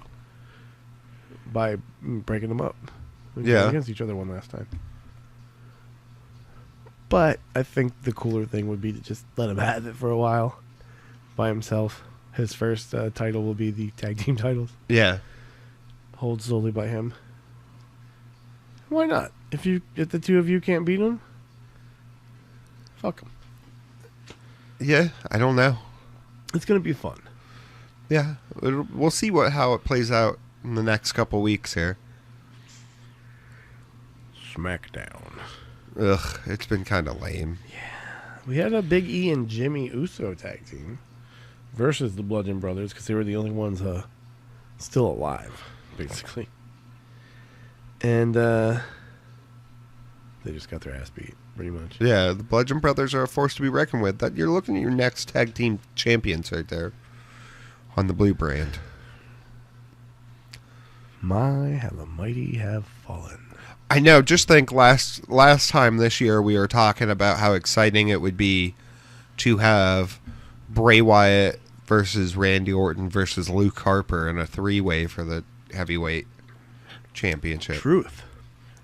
by breaking them up. Against each other one last time. But I think the cooler thing would be to just let him have it for a while by himself. His first title will be the tag team titles. Yeah. Hold solely by him. Why not? If the two of you can't beat him, fuck him. Yeah, I don't know. It's gonna be fun. Yeah, we'll see how it plays out in the next couple weeks here. SmackDown. Ugh, it's been kind of lame. Yeah, we had a Big E and Jimmy Uso tag team versus the Bludgeon Brothers because they were the only ones still alive, basically. And they just got their ass beat, pretty much. Yeah, the Bludgeon Brothers are a force to be reckoned with. That you're looking at your next tag team champions right there on the blue brand. My, how the mighty have fallen. I know. Just think last time this year we were talking about how exciting it would be to have Bray Wyatt versus Randy Orton versus Luke Harper in a 3-way for the heavyweight championship. Truth.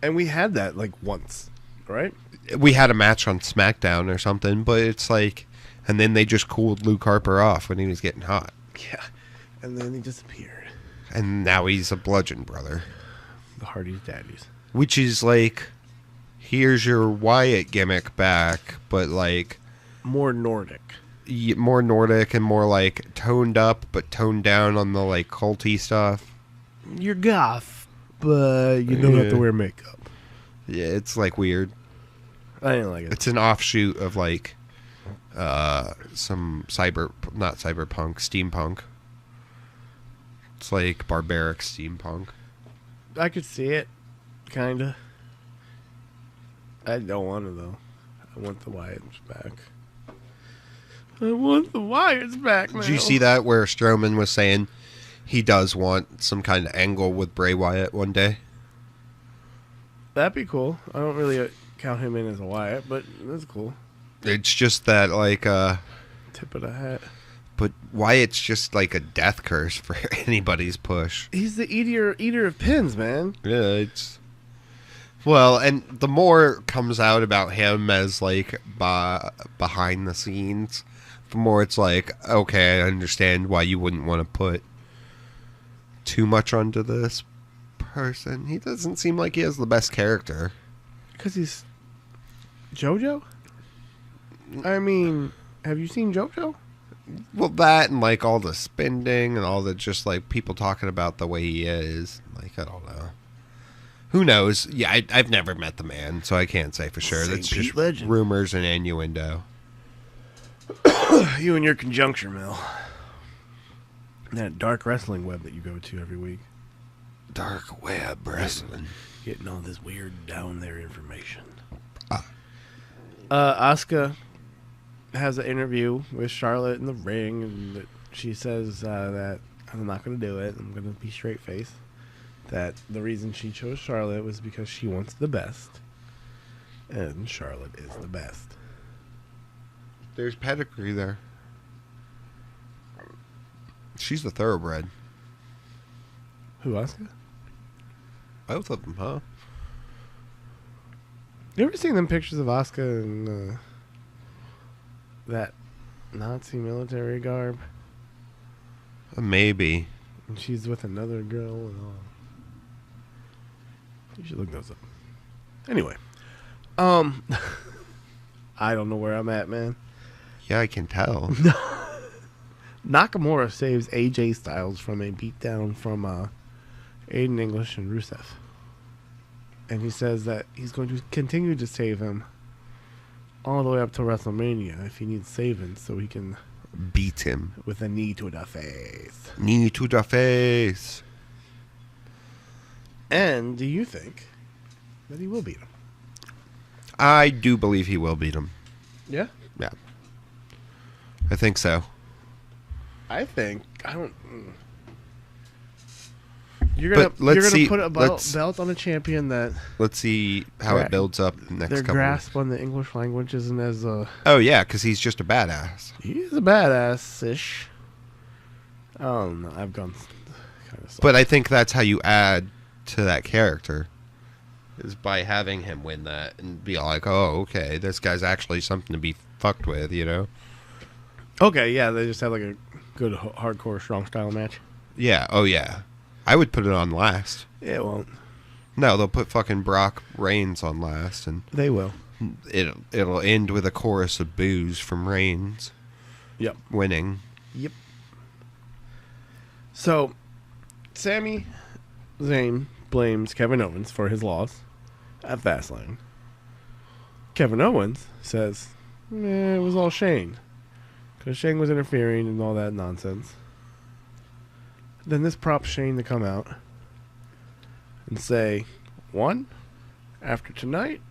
And we had that like once, right? We had a match on SmackDown or something, but it's like, and then they just cooled Luke Harper off when he was getting hot. Yeah. And then he disappeared. And now he's a Bludgeon Brother. The Hardy's daddies. Which is like, here's your Wyatt gimmick back, but like... More Nordic. More Nordic and more like toned up, but toned down on the like culty stuff. You're goth, but you don't have to wear makeup. Yeah, it's like weird. I didn't like it. It's an offshoot of like some not cyberpunk, steampunk. It's like barbaric steampunk. I could see it, kinda. I don't want to though. I want the Wyatts back. I want the Wyatts back now. Did you see that where Strowman was saying he does want some kind of angle with Bray Wyatt one day? That'd be cool. I don't really count him in as a Wyatt, but that's cool. It's just that like tip of the hat. But Wyatt's just like a death curse for anybody's push. He's the eater of pins, man. Yeah, Well, and the more comes out about him as, like, behind the scenes, the more it's like, okay, I understand why you wouldn't want to put too much onto this person. He doesn't seem like he has the best character. Because he's JoJo? I mean, have you seen JoJo? Well, that and, like, all the spending and all the just, like, people talking about the way he is. Like, I don't know. Who knows? Yeah, I've never met the man, so I can't say for sure. That's just legend. Rumors and innuendo. You and your conjuncture, Mel. That dark wrestling web that you go to every week. Dark web wrestling. Getting all this weird down there information. Asuka has an interview with Charlotte in the ring, and she says that I'm not going to do it. I'm going to be straight face. That the reason she chose Charlotte was because she wants the best, and Charlotte is the best. There's pedigree there. She's the thoroughbred. Who, Asuka? Both of them, huh? You ever seen them pictures of Asuka in that Nazi military garb? Maybe. And she's with another girl and all. You should look those up. Anyway. I don't know where I'm at, man. Yeah, I can tell. Nakamura saves AJ Styles from a beatdown from Aiden English and Rusev. And he says that he's going to continue to save him all the way up to WrestleMania if he needs saving, so he can beat him with a knee to the face. Knee to the face. And do you think that he will beat him? I do believe he will beat him. Yeah? Yeah. I think so. I don't. You're gonna put a belt on a champion that. Let's see how it builds up the next their couple. Their grasp on the English language isn't as. Oh yeah, because he's just a badass. He's a badass-ish. Oh no, I've gone kind of. But I think that's how you add to that character, is by having him win that and be like, oh, okay, this guy's actually something to be fucked with, you know? Okay, yeah, they just have like a good hardcore strong style match. Yeah, oh yeah. I would put it on last. It won't. No, they'll put fucking Brock Reigns on last, and they will. It'll end with a chorus of boos from Reigns. Yep. Winning. Yep. So, Sami Zayn blames Kevin Owens for his loss at Fastlane. Kevin Owens says, it was all Shane. Because Shane was interfering and all that nonsense. Then this prompts Shane to come out and say, 1, after tonight,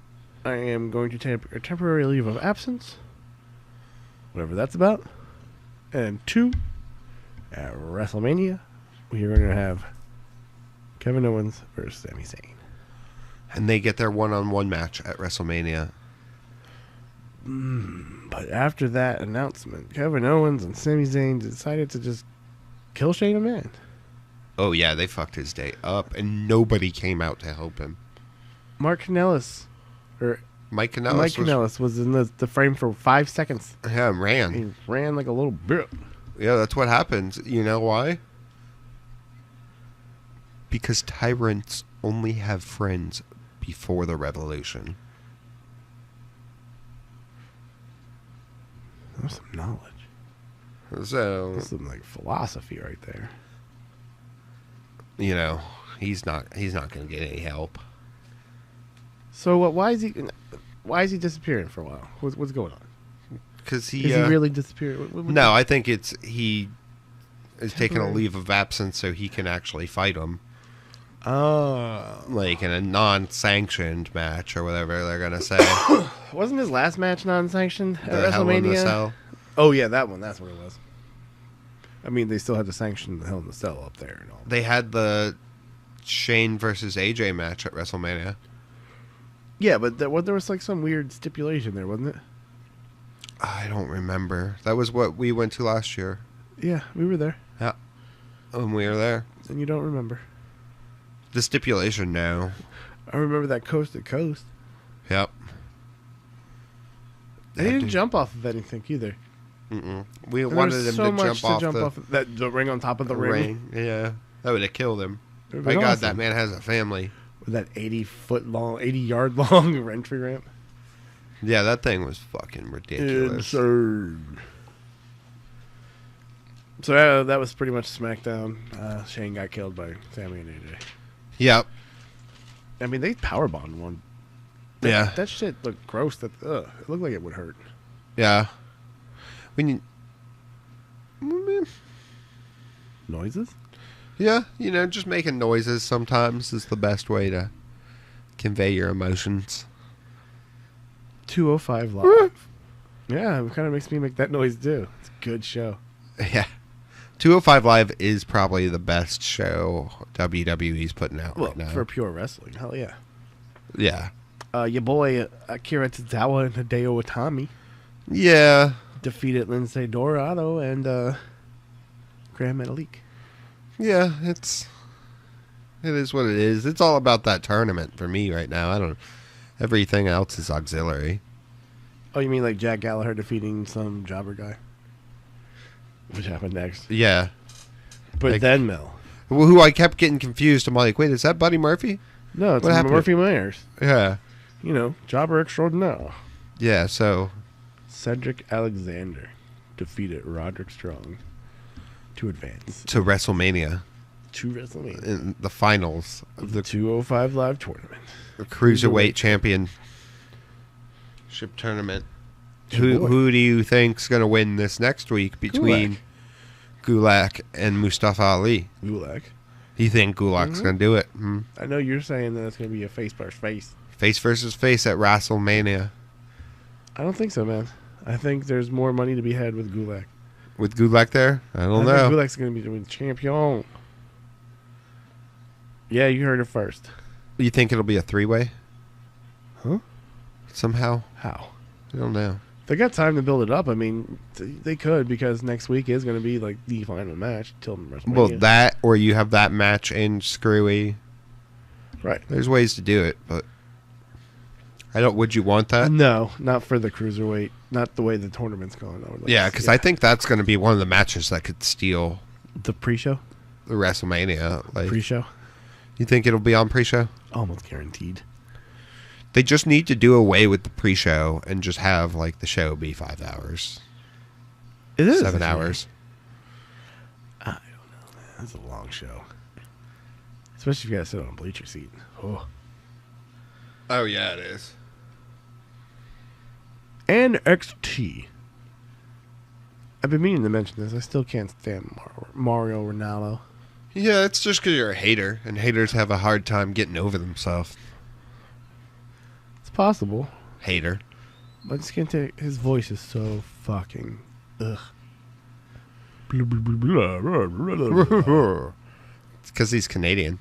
I am going to take a temporary leave of absence, whatever that's about. And 2, at WrestleMania, we are going to have Kevin Owens versus Sami Zayn. And they get their one-on-one match at WrestleMania. But after that announcement, Kevin Owens and Sami Zayn decided to just kill Shane McMahon. Oh, yeah, they fucked his day up, and nobody came out to help him. Mike Kanellis was in the frame for 5 seconds. Yeah, ran. He ran like a little bit. Yeah, that's what happens. You know why? Because tyrants only have friends before the revolution. That's some knowledge. So that's some like philosophy right there. You know, he's not going to get any help. So why is he disappearing for a while? What's going on? Because is he really disappeared? No, I think he is taking a leave of absence so he can actually fight him. Oh, like in a non-sanctioned match or whatever they're gonna say. Wasn't his last match non-sanctioned at WrestleMania? Hell in the Cell. Oh yeah, that one. That's what it was. I mean, they still had to sanction the Hell in the Cell up there and all. They had the Shane versus AJ match at WrestleMania. Yeah, but there was like some weird stipulation there, wasn't it? I don't remember. That was what we went to last year. Yeah, we were there. Yeah, when we were there. And you don't remember? The stipulation, no. I remember that Coast to Coast. Yep. They didn't jump off of anything either. Mm-mm. We wanted him to jump off the ring on top of the ring. Yeah, that would have killed him. My God, awesome. that man has a family. With that 80-yard long entry ramp. Yeah, that thing was fucking ridiculous. Insane. So that was pretty much SmackDown. Shane got killed by Sammy and AJ. Yep. I mean, they powerbombed one. Yeah. That shit looked gross. It looked like it would hurt. Yeah. Noises? Yeah, just making noises sometimes is the best way to convey your emotions. 205 Live. Yeah, it kind of makes me make that noise too. It's a good show. Yeah. 205 Live is probably the best show WWE's putting out right now. For pure wrestling. Hell yeah. Yeah. Your boy Akira Tozawa and Hideo Itami Yeah. defeated Lindsay Dorado and Grand Metalik. Yeah, it is what it is. It's all about that tournament for me right now. Everything else is auxiliary. Oh, you mean like Jack Gallagher defeating some jobber guy? Which happened next. Yeah. But then Mel. Who I kept getting confused. I'm like, wait, is that Buddy Murphy? No, it's Murphy Myers. Yeah. Jobber extraordinaire. Yeah, so. Cedric Alexander defeated Roderick Strong to advance. To WrestleMania. In the finals of the 205 Live tournament. The Cruiserweight Championship tournament. Who do you think's going to win this next week between Gulak and Mustafa Ali? Gulak. You think Gulak's going to do it? Hmm? I know you're saying that it's going to be a face versus face. Face versus face at WrestleMania. I don't think so, man. I think there's more money to be had with Gulak. With Gulak there? I don't know. Think Gulak's going to be the champion. Yeah, you heard it first. You think it'll be a three-way? Huh? Somehow? How? I don't know. They got time to build it up. I mean, they could, because next week is going to be like the final match till WrestleMania. Well, that, or you have that match in Screwy. Right. There's ways to do it, but would you want that? No, not for the Cruiserweight. Not the way the tournament's going. Because I think that's going to be one of the matches that could steal the pre-show. The WrestleMania, pre-show. You think it'll be on pre-show? Almost guaranteed. They just need to do away with the pre-show and just have the show be 5 hours. It is 7 hours. I don't know, man. That's a long show, especially if you got to sit on a bleacher seat. Oh yeah, it is. NXT. I've been meaning to mention this. I still can't stand Mario Ronaldo. Yeah, it's just because you're a hater, and haters have a hard time getting over themselves. It's possible. Hater. I just can't take... His voice is so fucking... Ugh. It's because he's Canadian.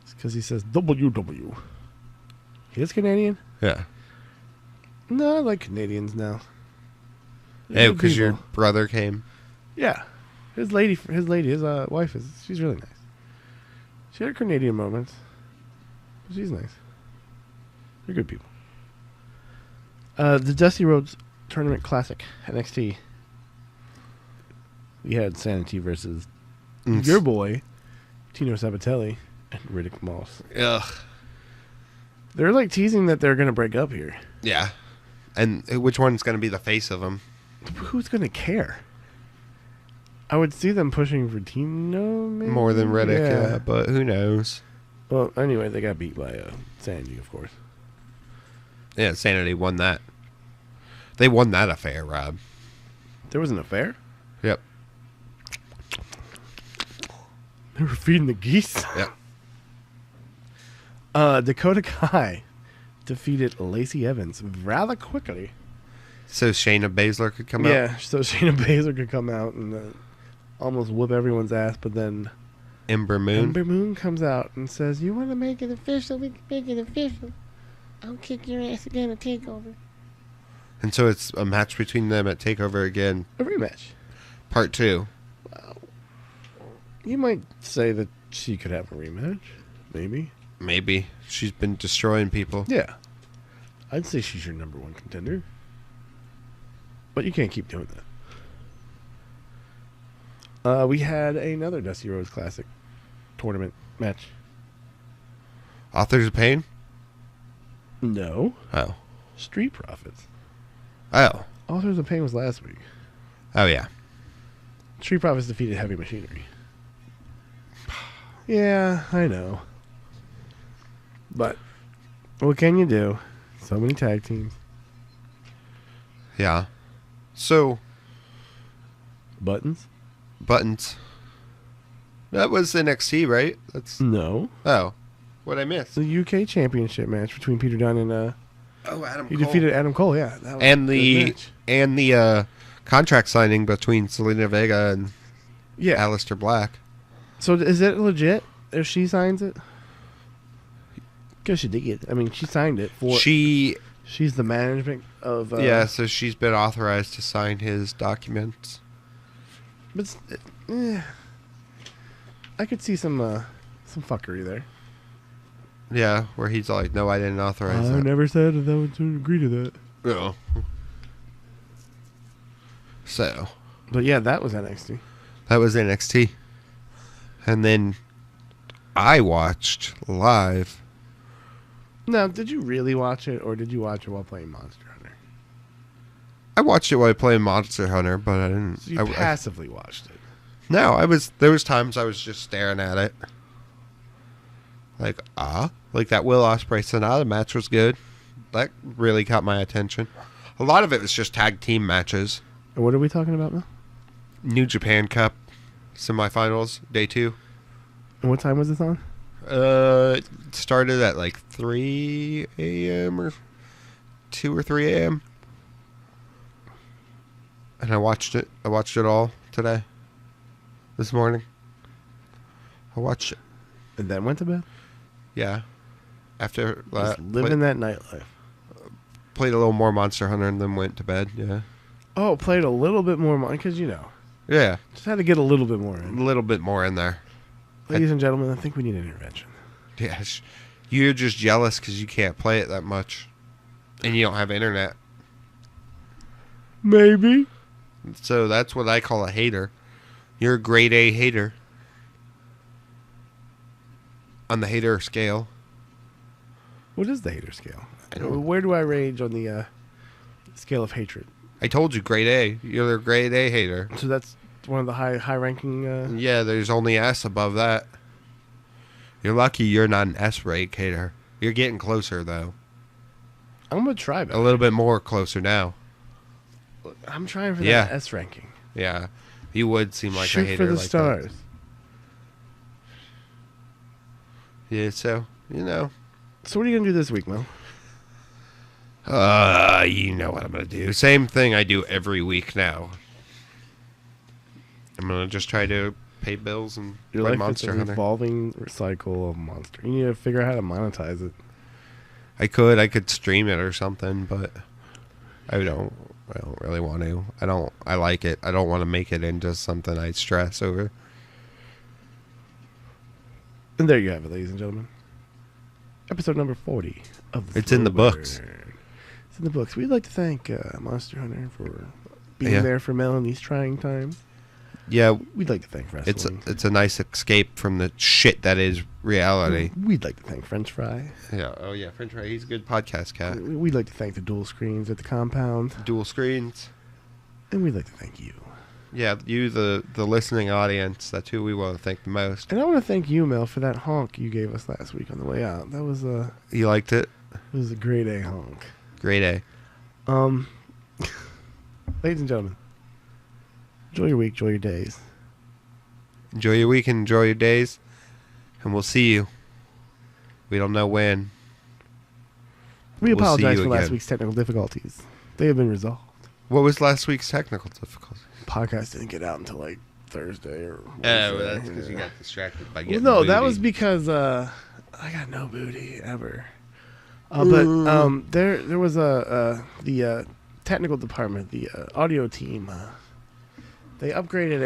It's because he says WW. He is Canadian? Yeah. No, I like Canadians now. Oh, because your brother came? Yeah. His wife she's really nice. She had her Canadian moments. She's nice. They're good people. The Dusty Rhodes Tournament Classic, NXT. We had Sanity versus your boy, Tino Sabatelli, and Riddick Moss. Ugh. They're teasing that they're going to break up here. Yeah. And which one's going to be the face of them? Who's going to care? I would see them pushing for Tino, maybe? More than Riddick, yeah, but who knows? Well, anyway, they got beat by Sanity, of course. Yeah, Sanity won that. They won that affair, Rob. There was an affair? Yep. They were feeding the geese? Yep. Dakota Kai defeated Lacey Evans rather quickly. So Shayna Baszler could come out? Yeah, so Shayna Baszler could come out and almost whoop everyone's ass, but then Ember Moon comes out and says, "You want to make it official? We can make it official. I'll kick your ass again at TakeOver." And so it's a match between them at TakeOver again. A rematch. Part 2. Wow. You might say that she could have a rematch. Maybe. Maybe. She's been destroying people. Yeah. I'd say she's your number one contender. But you can't keep doing that. We had another Dusty Rhodes Classic tournament match. Authors of Pain? No. Oh. Street Profits. Oh. Authors of Pain was last week. Oh, yeah. Street Profits defeated Heavy Machinery. Yeah, I know. But what can you do? So many tag teams. Yeah. So, Buttons? That was NXT, right? That's No. Oh. What'd I miss? The UK Championship match between Peter Dunne and Adam he defeated Adam Cole, yeah. That was and a good the contract signing between Selena Vega and match. Aleister Black. So is it legit if she signs it? Because she did. I mean, she signed it for. She's the management of. So she's been authorized to sign his documents. But I could see some fuckery there. Yeah, where he's like, "No, I didn't authorize that. I never said that I would agree to that." No. So. But yeah, that was NXT. That was NXT. And then I watched live. Now, did you really watch it, or did you watch it while playing Monster Hunter? I watched it while playing Monster Hunter, but I didn't. So you passively watched it. No, there was times I was just staring at it. Like that Will Ospreay Sonata match was good. That really caught my attention. A lot of it was just tag team matches. And what are we talking about now? New Japan Cup semifinals, day 2. And what time was this on? It started at like 3 a.m. or 2 or 3 a.m. And I watched it. I watched it all today. This morning. I watched it. And then went to bed? Yeah. After just living that nightlife. Played a little more Monster Hunter and then went to bed, yeah. Oh, played a little bit more, because, Yeah. Just had to get a little bit more in. A little bit more in there. Ladies and gentlemen, I think we need an intervention. Yeah. You're just jealous because you can't play it that much. And you don't have internet. Maybe. So that's what I call a hater. You're a grade A hater. On the hater scale. What is the hater scale? Where do I range on the scale of hatred? I told you, grade A. You're a grade A hater. So that's one of the high ranking. Yeah, there's only S above that. You're lucky you're not an S rate hater. You're getting closer though. I'm gonna try that. A little bit more closer now. I'm trying for that S ranking. Yeah, you would seem like Shoot a hater. For the like stars. That. Yeah, so So what are you gonna do this week, Mel? You know what I'm gonna do. Same thing I do every week now. I'm gonna just try to pay bills and play Monster Hunter. Evolving cycle of Monster. You need to figure out how to monetize it. I could stream it or something, but I don't really want to. I like it. I don't want to make it into something I stress over. And there you have it, ladies and gentlemen. Episode number 40 of the It's in the books. It's in the books. We'd like to thank Monster Hunter for being there for Mel in these trying times. Yeah, we'd like to thank wrestling. It's a nice escape from the shit that is reality. We'd like to thank French Fry. Yeah, oh yeah, French Fry. He's a good podcast cat. We'd like to thank the dual screens at the compound. Dual screens. And we'd like to thank you. Yeah, you, the listening audience. That's who we want to thank the most. And I want to thank you, Mel, for that honk you gave us last week on the way out. That was You liked it? It was a grade A honk. Grade A. Ladies and gentlemen, enjoy your week, enjoy your days. Enjoy your week and enjoy your days. And we'll see you. We don't know when. We apologize for last week's technical difficulties. They have been resolved. What was last week's technical difficulty? Podcast didn't get out until like Thursday or Wednesday. Oh, that's because you got distracted by getting no, booty. That was because I got no booty ever. But there was the technical department, the audio team. They upgraded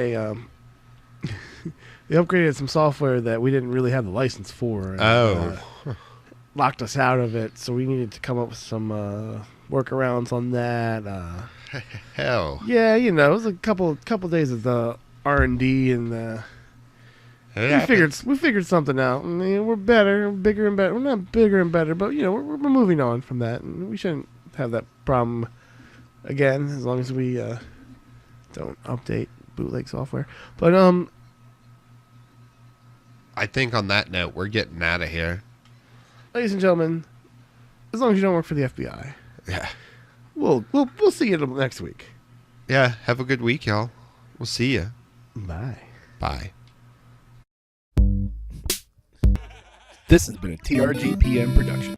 We upgraded some software that we didn't really have the license for. And, locked us out of it, so we needed to come up with some workarounds on that. Hell. Yeah, it was a couple days of the R&D, and we figured something out. I mean, we're better, bigger and better. We're not bigger and better, but we're moving on from that, and we shouldn't have that problem again as long as we don't update bootleg software. But I think on that note, we're getting out of here. Ladies and gentlemen, as long as you don't work for the FBI, yeah, we'll see you next week. Yeah, have a good week, y'all. We'll see you. Bye. Bye. This has been a TRGPN production.